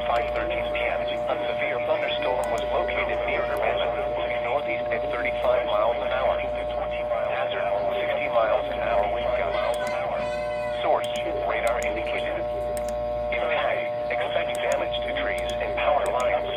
5:13 p.m. A severe thunderstorm was located near Urbana, moving northeast at 35 miles an hour. Hazard, 60 miles an hour wind gusts. Source, radar indicated. Impact, expect damage to trees and power lines.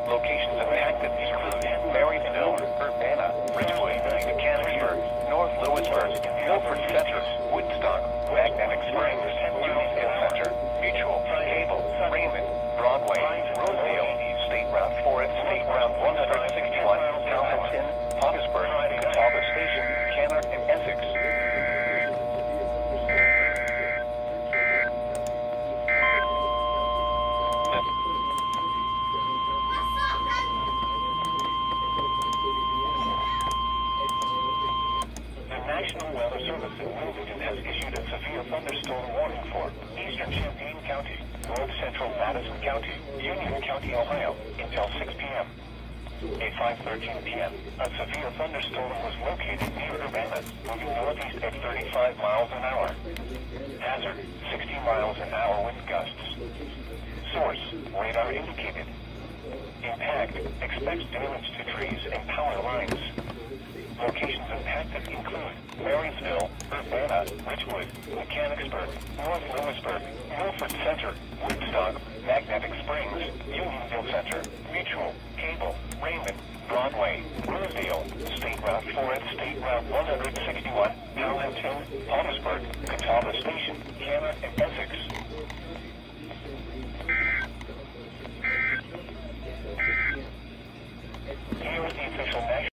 Locations impacted include Marysville, Urbana, Ridgewood, Mechanicsburg, North Lewisburg, Milford Center, Woodstock, Magnetic Springs, Unionville Center, Mutual, Cable, Raymond, Broadway, Rosedale, State Route 4 and State Route 161, Hamilton, Pottersburg, Catawba Station, Canner, and Essex. National Weather Service in Wilmington has issued a severe thunderstorm warning for eastern Champaign County, north central Madison County, Union County, Ohio, until 6 p.m. At 5:13 p.m., a severe thunderstorm was located near Urbana, moving northeast at 35 miles an hour. Hazard, 60 miles an hour wind gusts. Source, radar indicated. Impact, expects damage to trees and power lines. Locations impacted include Marysville, Urbana, Ridgewood, Mechanicsburg, North Lewisburg, Milford Center, Woodstock, Magnetic Springs, Unionville Center, Mutual, Cable, Raymond, Broadway, Rosedale, State Route 4 and State Route 161, Hamilton, Pottersburg, Catawba Station, Canner, and Essex.